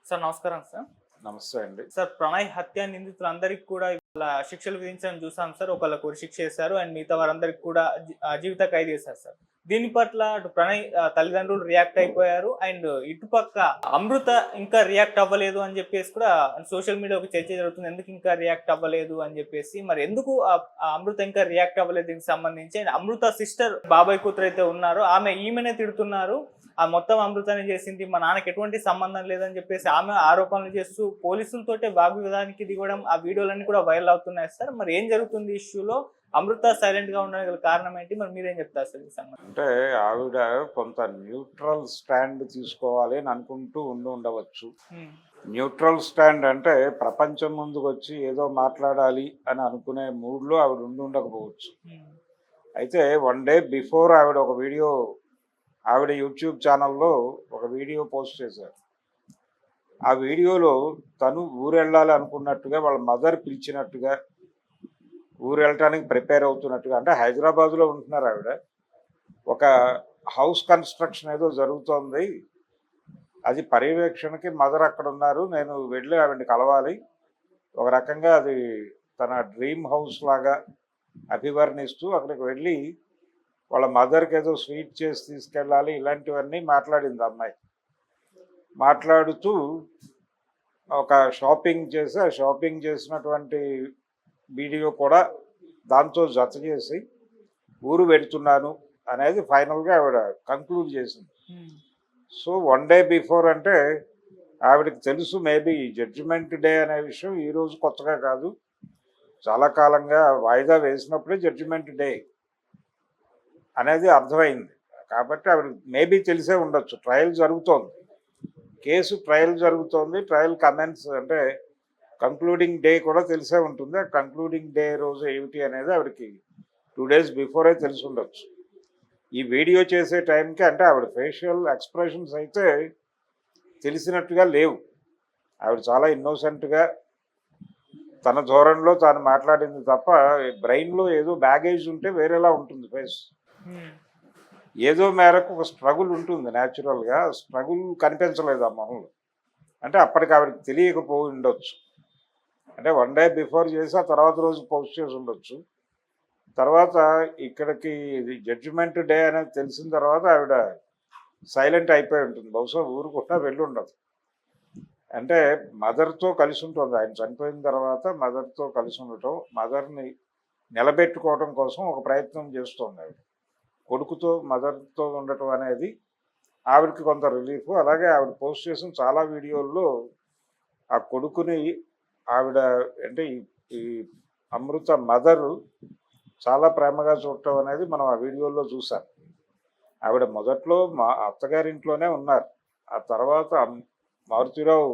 Sir నమస్కారం sir. నమస్తే అండి. సార్ ప్రణయ్ హత్య నిందితులందరికీ కూడా ఇవాళ శిక్షలు విధించడం చూసాం సార్. ఒకళ్ళకి ఉరి శిక్ష చేశారు అండ్ మిగతా వారందరికి కూడా జీవిత ఖైదు చేశారు సార్. దీని పట్ల అటు ప్రణయ్ తల్లిదండ్రులు రియాక్ట్ అయిపోయారు అండ్ ఇటుపక్క అమృత ఇంకా రియాక్ట్ అవ్వలేదు అని చెప్పేసి కూడా సోషల్ మీడియా ఒక చర్చ జరుగుతుంది. ఎందుకు ఇంకా రియాక్ట్ అవ్వలేదు అని చెప్పేసి, మరి ఎందుకు అమృత ఇంకా రియాక్ట్ అవ్వలేదు దీనికి సంబంధించి. అండ్ అమృత సిస్టర్ బాబాయ్ కూతురు అయితే ఉన్నారో ఈమెనే తిడుతున్నారు. ఆ మొత్తం అమృతాన్ని చేసింది మా నాన్నకి ఎటువంటి సంబంధం లేదని చెప్పేసి ఆమె ఆరోపణలు చేస్తూ పోలీసులతోటే వాగ్వివాదానికి దిగడం, ఆ వీడియోలన్నీ కూడా వైరల్ అవుతున్నాయి సార్. మరి ఏం జరుగుతుంది ఇష్యూలో? అమృత సైలెంట్ గా ఉండడానికి గల కారణం ఏంటి? మరి మీరేం చెప్తారు సార్ ఈ సంగతి? అంటే ఆవిడ కొంత న్యూట్రల్ స్టాండ్ తీసుకోవాలి అని అనుకుంటూ ఉండవచ్చు. న్యూట్రల్ స్టాండ్ అంటే ప్రపంచం ముందుకు వచ్చి ఏదో మాట్లాడాలి అని అనుకునే మూడ్లో ఆవిడ ఉండకపోవచ్చు. అయితే వన్ డే బిఫోర్ ఆవిడ యూట్యూబ్ ఛానల్లో ఒక వీడియో పోస్ట్ చేశారు. ఆ వీడియోలో తను ఊరు వెళ్ళాలి అనుకున్నట్టుగా వాళ్ళ మదర్ పిలిచినట్టుగా, ఊరు వెళ్ళటానికి ప్రిపేర్ అవుతున్నట్టుగా, అంటే హైదరాబాద్లో ఉంటున్నారు ఆవిడ. ఒక హౌస్ కన్స్ట్రక్షన్ ఏదో జరుగుతోంది, అది పర్యవేక్షణకి మదర్ అక్కడ ఉన్నారు, నేను వెళ్ళి ఆవిడని కలవాలి, ఒక రకంగా అది తన డ్రీమ్ హౌస్ లాగా అభివర్ణిస్తూ అక్కడికి వెళ్ళి వాళ్ళ మదర్కి ఏదో స్వీట్ చేసి తీసుకెళ్ళాలి, ఇలాంటివన్నీ మాట్లాడింది అమ్మాయి. మాట్లాడుతూ ఒక షాపింగ్ చేసి, ఆ షాపింగ్ చేసినటువంటి వీడియో కూడా దాంతో జత చేసి ఊరు వెళుతున్నాను అనేది ఫైనల్గా ఆవిడ కంక్లూడ్ చేసింది. సో వన్ డే బిఫోర్ అంటే ఆవిడకి తెలుసు, మేబీ జడ్జిమెంట్ డే అనే విషయం ఈరోజు కొత్తగా కాదు, చాలా కాలంగా వాయిదా వేసినప్పుడే జడ్జిమెంట్ డే అనేది అర్థమైంది. కాబట్టి ఆవిడ మేబీ తెలిసే ఉండొచ్చు. ట్రయల్ జరుగుతోంది, కేసు ట్రయల్ జరుగుతోంది, ట్రయల్ కమెంట్స్ అంటే కంక్లూడింగ్ డే కూడా తెలిసే ఉంటుంది. ఆ కంక్లూడింగ్ డే రోజు ఏమిటి అనేది ఆవిడకి 2 days బిఫోరే తెలిసి ఉండొచ్చు. ఈ వీడియో చేసే టైంకి అంటే ఆవిడ ఫేషియల్ ఎక్స్ప్రెషన్స్ అయితే తెలిసినట్టుగా లేవు. ఆవిడ చాలా ఇన్నోసెంట్గా తన ధోరణిలో తాను మాట్లాడింది తప్ప బ్రెయిన్లో ఏదో బ్యాగేజ్ ఉంటే వేరేలా ఉంటుంది ఫేస్. ఏదో మేరకు ఒక స్ట్రగుల్ ఉంటుంది న్యాచురల్గా, స్ట్రగుల్ కనిపించలేదు ఆ మొహంలో. అంటే అప్పటికి ఆవిడకి తెలియకపోయి ఉండొచ్చు. అంటే వన్ డే బిఫోర్ చేసి ఆ తర్వాత రోజు పోస్ట్ చేసి ఉండొచ్చు. తర్వాత ఇక్కడికి జడ్జిమెంట్ డే అనేది తెలిసిన తర్వాత ఆవిడ సైలెంట్ అయిపోయి ఉంటుంది. బహుశా ఊరు కూడా వెళ్ళి ఉండదు. అంటే మదర్తో కలిసి ఉంటుంది. ఆయన చనిపోయిన తర్వాత మదర్తో కలిసి ఉండటం, మదర్ని నిలబెట్టుకోవడం కోసం ఒక ప్రయత్నం చేస్తుంది ఆవిడ. కొడుకుతో మదర్తో ఉండటం అనేది ఆవిడకి కొంత రిలీఫ్. అలాగే ఆవిడ పోస్ట్ చేసిన చాలా వీడియోల్లో ఆ కొడుకుని ఆవిడ అంటే ఈ అమృత మదరు చాలా ప్రేమగా చూడటం అనేది మనం ఆ వీడియోల్లో చూసాం. ఆవిడ మొదట్లో మా అత్తగారింట్లోనే ఉన్నారు. ఆ తర్వాత మారుతిరావు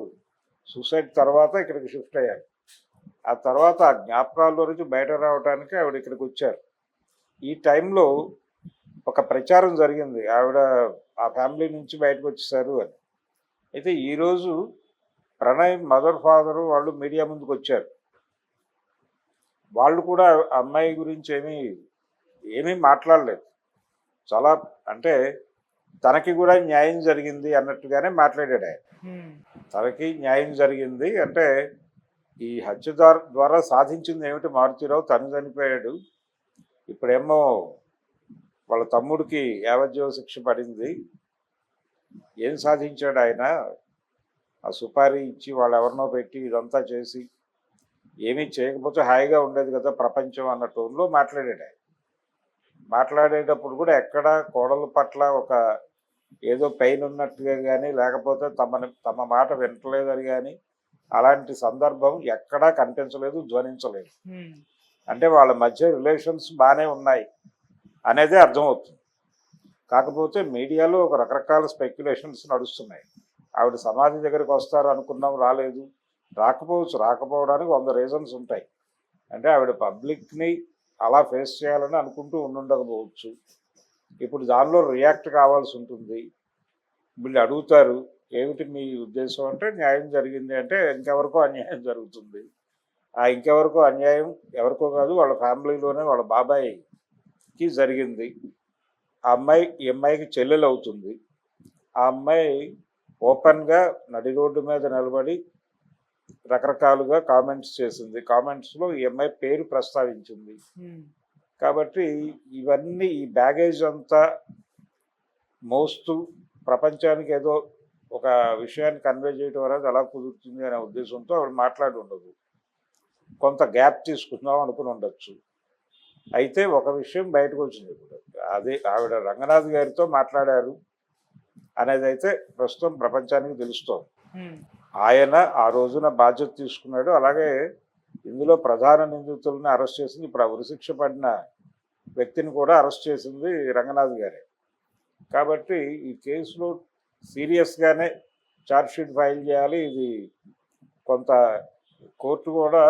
సూసైడ్ తర్వాత ఇక్కడికి షిఫ్ట్ అయ్యారు. ఆ తర్వాత ఆ జ్ఞాపకాల్లో నుంచి బయట రావడానికి ఆవిడ ఇక్కడికి వచ్చారు. ఈ టైంలో ఒక ప్రచారం జరిగింది, ఆవిడ ఆ ఫ్యామిలీ నుంచి బయటకు వచ్చేసారు అని. అయితే ఈరోజు ప్రణయ్ మదర్ ఫాదరు వాళ్ళు మీడియా ముందుకు వచ్చారు. వాళ్ళు కూడా అమ్మాయి గురించి ఏమీ మాట్లాడలేదు. చాలా అంటే తనకి కూడా న్యాయం జరిగింది అన్నట్టుగానే మాట్లాడాడు ఆయన. తనకి న్యాయం జరిగింది అంటే ఈ హత్య ద్వారా సాధించింది ఏమిటి? మారుతిరావు తను చనిపోయాడు, ఇప్పుడేమో వాళ్ళ తమ్ముడికి యావజ్జీవ శిక్ష పడింది. ఏం సాధించాడు ఆయన? ఆ సుపారీ ఇచ్చి వాళ్ళు ఎవరినో పెట్టి ఇదంతా చేసి ఏమీ చేయకపోతే హాయిగా ఉండేది కదా ప్రపంచం అన్న టోన్లో మాట్లాడాడు ఆయన. మాట్లాడేటప్పుడు కూడా ఎక్కడ కోడల పట్ల ఒక ఏదో పెయిన్ ఉన్నట్టుగా కానీ, లేకపోతే తమ మాట వినట్లేదని కానీ అలాంటి సందర్భం ఎక్కడా కనిపించలేదు, ధ్వనించలేదు. అంటే వాళ్ళ మధ్య రిలేషన్స్ బాగానే ఉన్నాయి అనేదే అర్థమవుతుంది. కాకపోతే మీడియాలో ఒక రకరకాల స్పెక్యులేషన్స్ నడుస్తున్నాయి. ఆవిడ సమాధి దగ్గరికి వస్తారు అనుకున్నాం, రాలేదు, రాకపోవడానికి 100 రీజన్స్ ఉంటాయి. అంటే ఆవిడ పబ్లిక్ని అలా ఫేస్ చేయాలని అనుకుంటూ ఉండకపోవచ్చు. ఇప్పుడు దానిలో రియాక్ట్ కావాల్సి ఉంటుంది. వీళ్ళు అడుగుతారు, ఏమిటి మీ ఉద్దేశం అంటే న్యాయం జరిగింది అంటే ఇంకెవరికో అన్యాయం జరుగుతుంది. ఆ ఇంకెవరికో అన్యాయం ఎవరికో కాదు, వాళ్ళ ఫ్యామిలీలోనే వాళ్ళ బాబాయ్కి జరిగింది. ఈ అమ్మాయికి చెల్లెలు అవుతుంది. ఆ అమ్మాయి ఓపెన్గా నడి రోడ్డు మీద నిలబడి రకరకాలుగా కామెంట్స్ చేసింది. కామెంట్స్లో ఈ అమ్మాయి పేరు ప్రస్తావించింది. కాబట్టి ఇవన్నీ ఈ బ్యాగేజ్ అంతా మోస్తూ ప్రపంచానికి ఏదో ఒక విషయాన్ని కన్వే చేయడం అనేది ఎలా కుదురుతుంది అనే ఉద్దేశంతో ఆవిడ మాట్లాడి ఉండదు. కొంత గ్యాప్ తీసుకుందాం అనుకుని ఉండొచ్చు. అయితే ఒక విషయం బయటకు వచ్చింది ఇప్పుడు. అదే ఆవిడ రంగనాథ్ గారితో మాట్లాడారు అనేది అయితే ప్రస్తుతం ప్రపంచానికి తెలుస్తోంది. ఆయన ఆ రోజున బాధ్యత తీసుకున్నాడు. అలాగే ఇందులో ప్రధాన నిందితులను అరెస్ట్ చేసింది, ఇప్పుడు ఆ ఉరిశిక్ష పడిన వ్యక్తిని కూడా అరెస్ట్ చేసింది రంగనాథ్ గారే. కాబట్టి ఈ కేసులో సీరియస్గానే ఛార్జ్షీట్ ఫైల్ చేయాలి. ఇది కొంత కోర్టు కూడా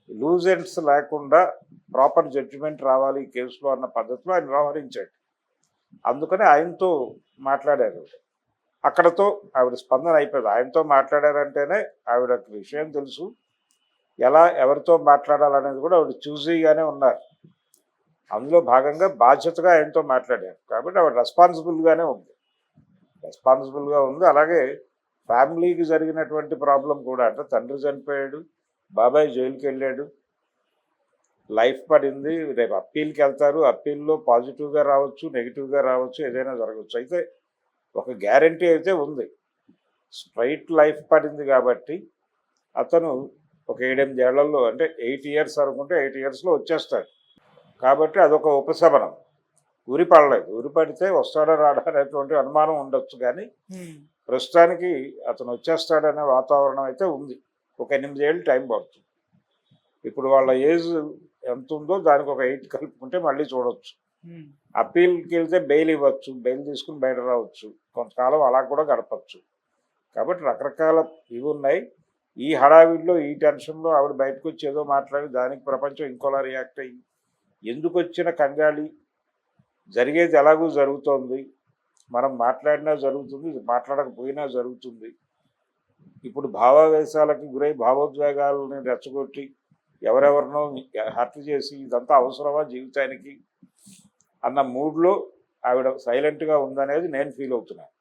లూజ్ ఎండ్స్ లేకుండా ప్రాపర్ జడ్జిమెంట్ రావాలి ఈ కేసులో అన్న పద్ధతిలో ఆయన వ్యవహరించాడు. అందుకని ఆయనతో మాట్లాడారు. అక్కడతో ఆవిడ స్పందన అయిపోయింది. ఆయనతో మాట్లాడారంటేనే ఆవిడకి విషయం తెలుసు, ఎలా ఎవరితో మాట్లాడాలనేది కూడా ఆవిడ చూజీగానే ఉన్నారు. అందులో భాగంగా బాధ్యతగా ఆయనతో మాట్లాడారు. కాబట్టి ఆవిడ రెస్పాన్సిబుల్గా ఉంది. అలాగే ఫ్యామిలీకి జరిగినటువంటి ప్రాబ్లం కూడా, అంటే తండ్రి చనిపోయాడు, బాబాయ్ జైలుకి వెళ్ళాడు, లైఫ్ పడింది, రేపు అప్పీల్కి వెళ్తారు, అప్పీల్లో పాజిటివ్గా రావచ్చు, నెగిటివ్గా రావచ్చు, ఏదైనా జరగవచ్చు. అయితే ఒక గ్యారంటీ అయితే ఉంది, స్ట్రైట్ లైఫ్ పడింది కాబట్టి అతను ఒక 7-8 ఏళ్లలో, అంటే 8 years అనుకుంటే 8 yearsలో వచ్చేస్తాడు. కాబట్టి అదొక ఉపశమనం. ఉరి పడలేదు. ఉరి పడితే వస్తాడా రాడా అనేటువంటి అనుమానం ఉండొచ్చు, కానీ ప్రస్తుతానికి అతను వచ్చేస్తాడనే వాతావరణం అయితే ఉంది. ఒక 8 ఏళ్ళు టైం పడుతుంది. ఇప్పుడు వాళ్ళ ఏజ్ ఎంత ఉందో దానికి ఒక 8 కలుపుకుంటే మళ్ళీ చూడవచ్చు. అప్పీల్కి వెళ్తే బెయిల్ ఇవ్వచ్చు, బెయిల్ తీసుకుని బయట రావచ్చు, కొంతకాలం అలా కూడా గడపచ్చు. కాబట్టి రకరకాల ఇవి ఉన్నాయి. ఈ హడావిడిలో, ఈ టెన్షన్లో ఆవిడ బయటకు వచ్చి ఏదో మాట్లాడి దానికి ప్రపంచం ఇంకోలా రియాక్ట్ అయ్యి, ఎందుకు వచ్చిన కంగాళి, జరిగేది ఎలాగూ జరుగుతోంది, మనం మాట్లాడినా జరుగుతుంది, మాట్లాడకపోయినా జరుగుతుంది. ఇప్పుడు భావావేశాలకి గురై భావోద్వేగాలని రెచ్చగొట్టి ఎవరెవరినో హత్య చేసి ఇదంతా అవసరమా జీవితానికి అన్న మూడ్లో ఆవిడ సైలెంట్గా ఉందనేది నేను ఫీల్ అవుతున్నాను.